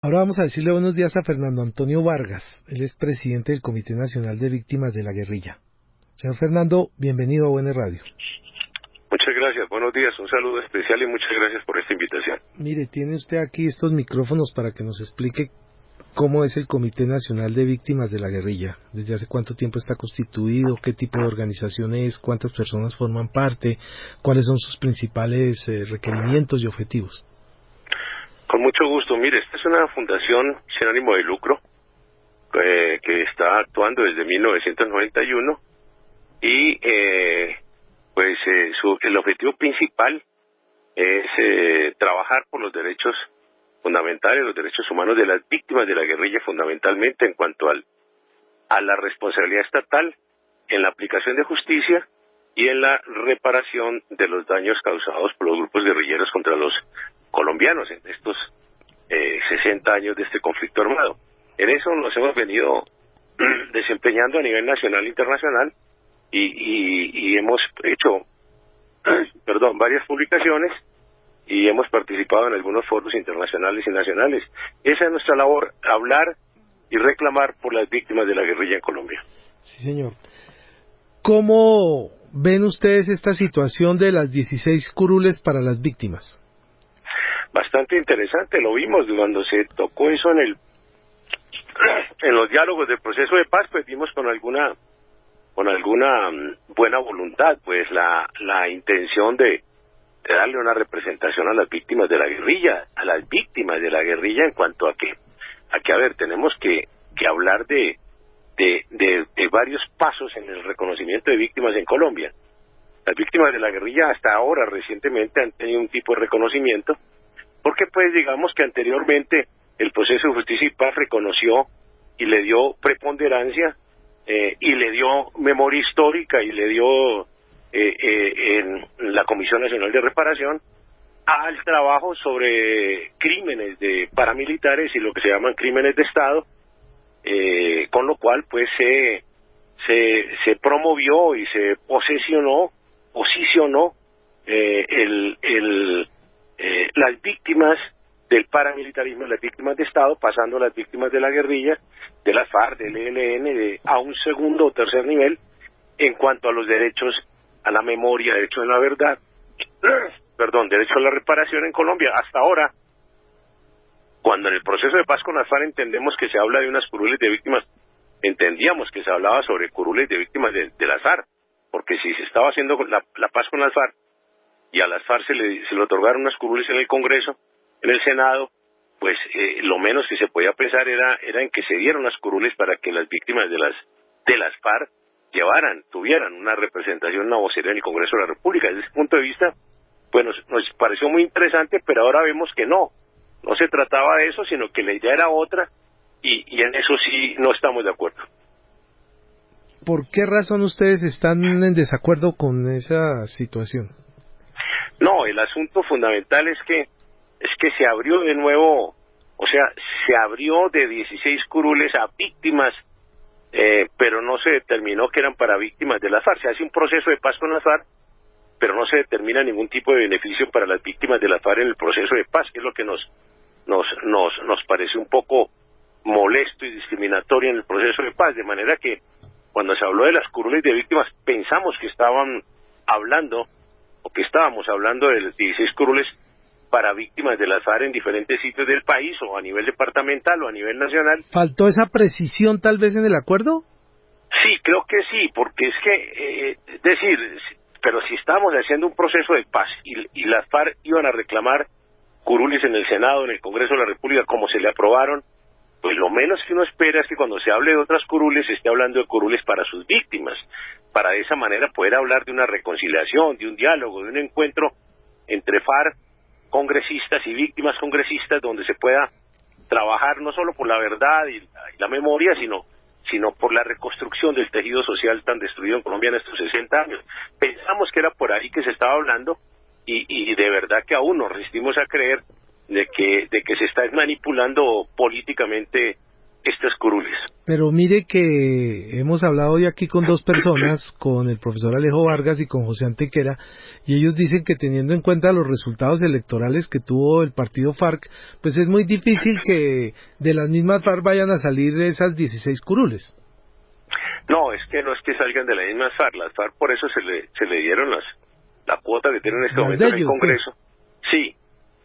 Ahora vamos a decirle buenos días a Fernando Antonio Vargas. Él es presidente del Comité Nacional de Víctimas de la Guerrilla. Señor Fernando, bienvenido a Buena Radio. Muchas gracias, buenos días, un saludo especial y muchas gracias por esta invitación. Mire, tiene usted aquí estos micrófonos para que nos explique cómo es el Comité Nacional de Víctimas de la Guerrilla, desde hace cuánto tiempo está constituido, qué tipo de organización es, cuántas personas forman parte, cuáles son sus principales requerimientos y objetivos. Con mucho gusto, mire, esta es una fundación sin ánimo de lucro que está actuando desde 1991 y el objetivo principal es trabajar por los derechos fundamentales, los derechos humanos de las víctimas de la guerrilla, fundamentalmente en cuanto a la responsabilidad estatal en la aplicación de justicia y en la reparación de los daños causados por los grupos guerrilleros contra los colombianos en estos 60 años de este conflicto armado. En eso nos hemos venido desempeñando a nivel nacional e internacional y hemos hecho varias publicaciones y hemos participado en algunos foros internacionales y nacionales. Esa es nuestra labor, hablar y reclamar por las víctimas de la guerrilla en Colombia. Sí, señor. ¿Cómo ven ustedes esta situación de las 16 curules para las víctimas? Bastante interesante, lo vimos cuando se tocó eso en los diálogos del proceso de paz, pues vimos con alguna buena voluntad, pues la intención de darle una representación a las víctimas de la guerrilla, en cuanto a que a ver, tenemos que hablar de varios pasos en el reconocimiento de víctimas en Colombia. Las víctimas de la guerrilla hasta ahora, recientemente, han tenido un tipo de reconocimiento, porque pues digamos que anteriormente el proceso de justicia y paz reconoció y le dio preponderancia y le dio memoria histórica y le dio en la Comisión Nacional de Reparación al trabajo sobre crímenes de paramilitares y lo que se llaman crímenes de Estado, con lo cual pues se promovió y se posicionó las víctimas del paramilitarismo, las víctimas de Estado, pasando a las víctimas de la guerrilla, de las FARC, del ELN, a un segundo o tercer nivel en cuanto a los derechos a la memoria, derecho a la verdad, derecho a la reparación en Colombia. Hasta ahora, cuando en el proceso de paz con las FARC entendemos que se habla de unas curules de víctimas, entendíamos que se hablaba sobre curules de víctimas de las FARC, porque si se estaba haciendo la paz con las FARC y a las FARC se le otorgaron unas curules en el Congreso, en el Senado, pues lo menos que se podía pensar era en que se dieran las curules para que las víctimas de las FARC tuvieran una representación, una vocería en el Congreso de la República. Desde ese punto de vista, pues nos pareció muy interesante, pero ahora vemos que no se trataba de eso, sino que la idea era otra, y en eso sí no estamos de acuerdo. ¿Por qué razón ustedes están en desacuerdo con esa situación? No, el asunto fundamental es que se abrió de nuevo, o sea, se abrió de 16 curules a víctimas, pero no se determinó que eran para víctimas de las FARC. Se hace un proceso de paz con las FARC, pero no se determina ningún tipo de beneficio para las víctimas de las FARC en el proceso de paz, que es lo que nos parece un poco molesto y discriminatorio en el proceso de paz, de manera que cuando se habló de las curules de víctimas pensamos que estábamos hablando de las 16 curules para víctimas de las FARC en diferentes sitios del país, o a nivel departamental o a nivel nacional. ¿Faltó esa precisión tal vez en el acuerdo? Sí, creo que sí, porque es que, pero si estábamos haciendo un proceso de paz y las FARC iban a reclamar curules en el Senado, en el Congreso de la República, como se le aprobaron, pues lo menos que uno espera es que cuando se hable de otras curules se esté hablando de curules para sus víctimas, para de esa manera poder hablar de una reconciliación, de un diálogo, de un encuentro entre FARC, congresistas y víctimas congresistas, donde se pueda trabajar no solo por la verdad y la memoria, sino por la reconstrucción del tejido social tan destruido en Colombia en estos 60 años. Pensamos que era por ahí que se estaba hablando, y de verdad que aún nos resistimos a creer de que se está manipulando políticamente estas curules. Pero mire que hemos hablado hoy aquí con dos personas, con el profesor Alejo Vargas y con José Antequera, y ellos dicen que teniendo en cuenta los resultados electorales que tuvo el partido FARC, pues es muy difícil que de las mismas FARC vayan a salir esas 16 curules. No, es que salgan de la misma FARC. Las FARC por eso se le dieron la cuota que tienen en este momento en el Congreso. Sí,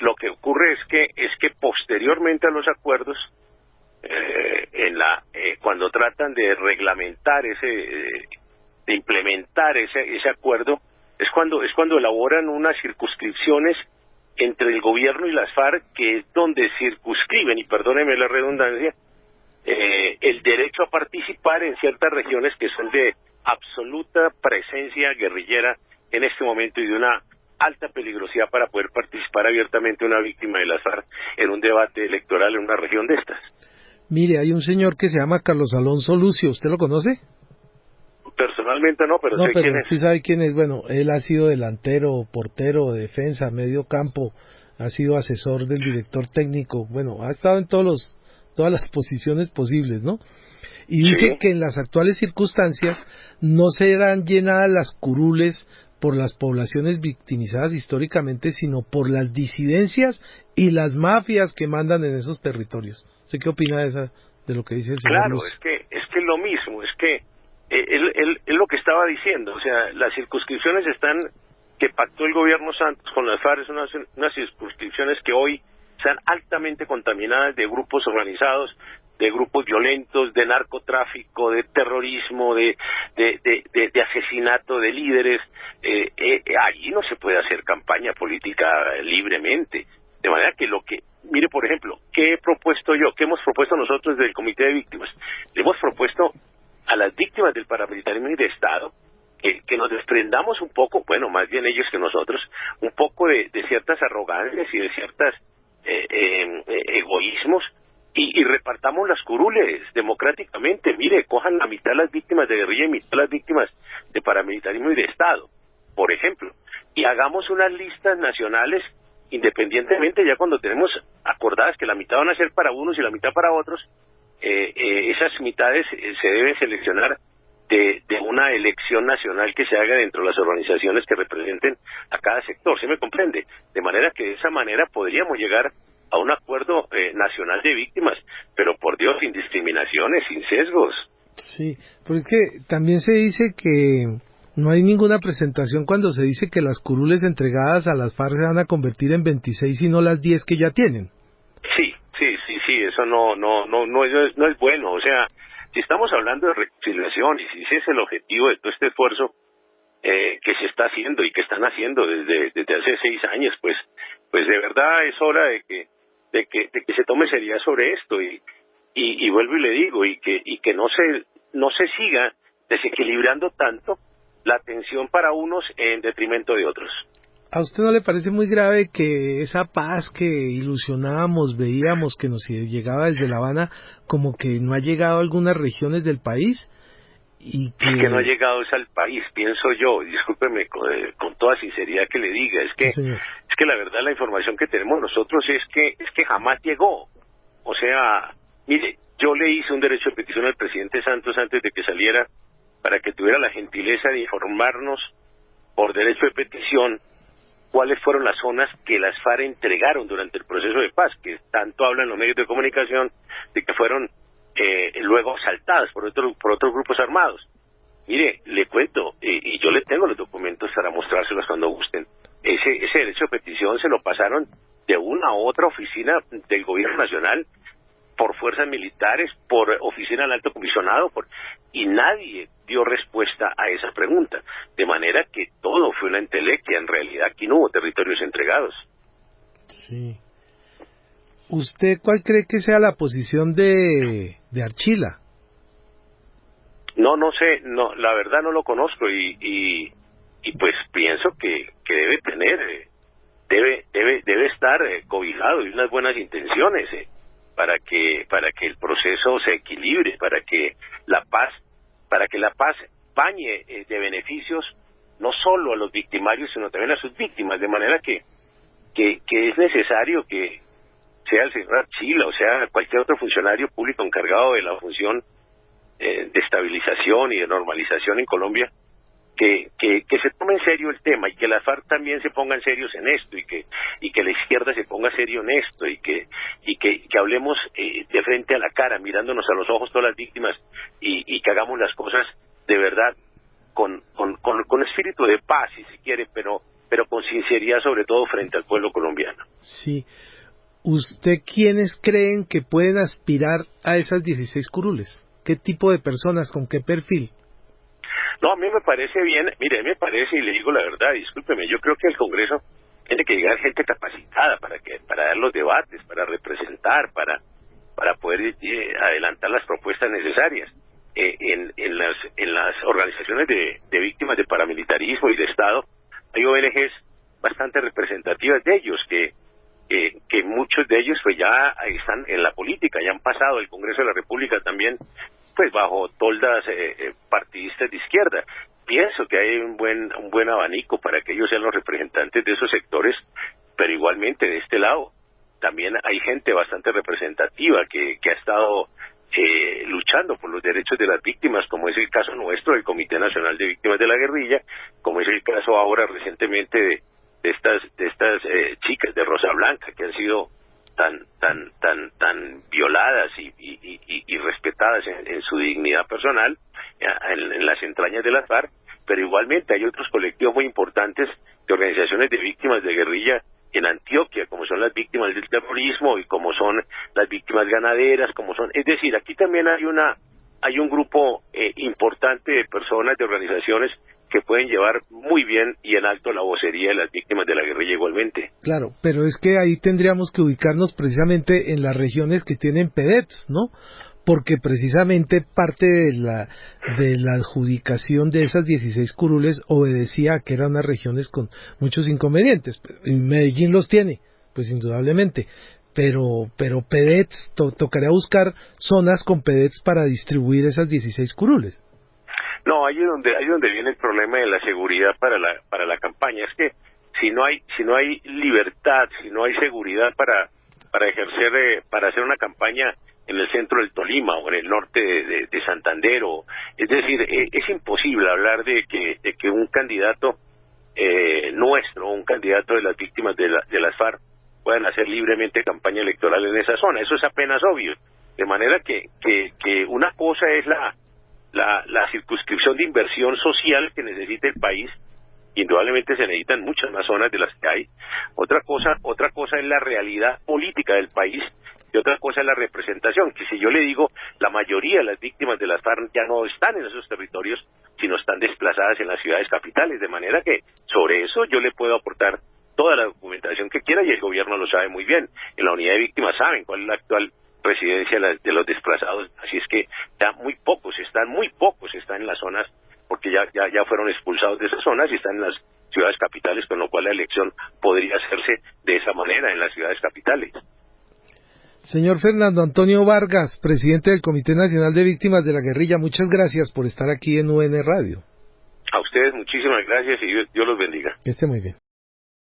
lo que ocurre es que posteriormente a los acuerdos, cuando tratan de reglamentar de implementar ese acuerdo, es cuando elaboran unas circunscripciones entre el gobierno y las FARC, que es donde circunscriben, y perdóneme la redundancia, el derecho a participar en ciertas regiones que son de absoluta presencia guerrillera en este momento y de una alta peligrosidad para poder participar abiertamente una víctima de las FARC en un debate electoral en una región de estas. Mire, hay un señor que se llama Carlos Alonso Lucio, ¿usted lo conoce? Personalmente no, pero sé quién es. Sí sabe quién es. Bueno, él ha sido delantero, portero, defensa, medio campo, ha sido asesor del director técnico, bueno, ha estado en todas las posiciones posibles, ¿no? Y dice que en las actuales circunstancias no serán llenadas las curules por las poblaciones victimizadas históricamente, sino por las disidencias y las mafias que mandan en esos territorios. ¿Usted qué opina de lo que dice el señor? Claro, Luz? es que es lo mismo, es que él lo que estaba diciendo, o sea, las circunscripciones que pactó el gobierno Santos con las FARC, son unas circunscripciones que hoy están altamente contaminadas de grupos organizados, de grupos violentos, de narcotráfico, de terrorismo, de asesinato de líderes. Allí no se puede hacer campaña política libremente. De manera que mire, por ejemplo, ¿qué he propuesto yo? ¿Qué hemos propuesto nosotros del Comité de Víctimas? Le hemos propuesto a las víctimas del paramilitarismo y de Estado que nos desprendamos un poco, bueno, más bien ellos que nosotros, un poco de ciertas arrogancias y de ciertas egoísmos y repartamos las curules democráticamente. Mire, cojan la mitad las víctimas de guerrilla y mitad las víctimas de paramilitarismo y de Estado, por ejemplo, y hagamos unas listas nacionales independientemente, ya cuando tenemos acordadas que la mitad van a ser para unos y la mitad para otros, esas mitades se deben seleccionar de una elección nacional que se haga dentro de las organizaciones que representen a cada sector, ¿sí me comprende? De manera que de esa manera podríamos llegar a un acuerdo nacional de víctimas, pero por Dios, sin discriminaciones, sin sesgos. Sí, porque también se dice que no hay ninguna presentación cuando se dice que las curules entregadas a las FARC se van a convertir en 26 y no las 10 que ya tienen. Sí, eso no es bueno. O sea, si estamos hablando de reconciliación y si ese es el objetivo de todo este esfuerzo que se está haciendo y que están haciendo desde hace 6 años, pues de verdad es hora de que se tome seriedad sobre esto y vuelvo y le digo y que no se siga desequilibrando tanto la atención para unos en detrimento de otros. ¿A usted no le parece muy grave que esa paz que ilusionábamos, veíamos que nos llegaba desde La Habana, como que no ha llegado a algunas regiones del país? Y que no ha llegado es al país, pienso yo, discúlpeme con toda sinceridad que le diga, es que la verdad la información que tenemos nosotros es que jamás llegó. O sea, mire, yo le hice un derecho de petición al presidente Santos antes de que saliera para que tuviera la gentileza de informarnos por derecho de petición cuáles fueron las zonas que las FARC entregaron durante el proceso de paz, que tanto hablan los medios de comunicación de que fueron luego asaltadas por otros grupos armados. Mire, le cuento, y yo le tengo los documentos para mostrárselos cuando gusten. Ese derecho de petición se lo pasaron de una a otra oficina del gobierno nacional, por fuerzas militares, por oficina del alto comisionado, y nadie dio respuesta a esa pregunta, de manera que todo fue una entelequia. En realidad aquí no hubo territorios entregados. Sí. ¿Usted cuál cree que sea la posición de Archila? No sé, la verdad no lo conozco y pues pienso que debe tener, debe estar cobijado de unas buenas intenciones para que el proceso se equilibre, para que la paz bañe de beneficios no solo a los victimarios sino también a sus víctimas, de manera que es necesario que sea el señor Archila, o sea cualquier otro funcionario público encargado de la función de estabilización y de normalización en Colombia, que se tome en serio el tema y que las FARC también se pongan serios en esto y que la izquierda se ponga serio en esto y que hablemos de frente a la cara, mirándonos a los ojos todas las víctimas y que hagamos las cosas de verdad con espíritu de paz, si se quiere, pero con sinceridad, sobre todo frente al pueblo colombiano. Sí. ¿Usted quiénes creen que pueden aspirar a esas 16 curules? ¿Qué tipo de personas? ¿Con qué perfil? No, a mí me parece bien, mire, me parece, y le digo la verdad, discúlpeme, yo creo que el Congreso tiene que llegar gente capacitada para dar los debates, para representar, para poder adelantar las propuestas necesarias. En las organizaciones de víctimas de paramilitarismo y de Estado, hay ONGs bastante representativas de ellos, que muchos de ellos pues ya están en la política, ya han pasado el Congreso de la República también, pues bajo toldas partidistas de izquierda. Pienso que hay un buen abanico para que ellos sean los representantes de esos sectores, pero igualmente de este lado también hay gente bastante representativa que ha estado luchando por los derechos de las víctimas, como es el caso nuestro del Comité Nacional de Víctimas de la Guerrilla, como es el caso ahora recientemente de estas chicas de Rosa Blanca que han sido tan violadas y respetadas en su dignidad personal en las entrañas de las FARC, pero igualmente hay otros colectivos muy importantes de organizaciones de víctimas de guerrilla en Antioquia, como son las víctimas del terrorismo y como son las víctimas ganaderas, es decir, aquí también hay un grupo importante de personas, de organizaciones que pueden llevar muy bien y en alto la vocería de las víctimas de la guerrilla igualmente. Claro, pero es que ahí tendríamos que ubicarnos precisamente en las regiones que tienen PEDETs, ¿no? Porque precisamente parte de la adjudicación de esas 16 curules obedecía a que eran unas regiones con muchos inconvenientes. Medellín los tiene, pues indudablemente, pero PEDETs, tocaría buscar zonas con PEDETs para distribuir esas 16 curules. No, ahí es donde viene el problema de la seguridad para la campaña. Es que si no hay libertad, si no hay seguridad para ejercer, para hacer una campaña en el centro del Tolima o en el norte de Santander, es decir, es imposible hablar de que un candidato nuestro, un candidato de las víctimas de las FARC puedan hacer libremente campaña electoral en esa zona. Eso es apenas obvio. De manera que una cosa es la circunscripción de inversión social que necesita el país. Indudablemente se necesitan muchas más zonas de las que hay. Otra cosa es la realidad política del país y otra cosa es la representación, que si yo le digo, la mayoría de las víctimas de las FARC ya no están en esos territorios, sino están desplazadas en las ciudades capitales, de manera que sobre eso yo le puedo aportar toda la documentación que quiera y el gobierno lo sabe muy bien. En la unidad de víctimas saben cuál es la actual residencia de los desplazados, así es que ya muy pocos están en las zonas, porque ya fueron expulsados de esas zonas y están en las ciudades capitales, con lo cual la elección podría hacerse de esa manera en las ciudades capitales. Señor Fernando Antonio Vargas, presidente del Comité Nacional de Víctimas de la Guerrilla, muchas gracias por estar aquí en UN Radio. A ustedes muchísimas gracias y Dios los bendiga. Que esté muy bien.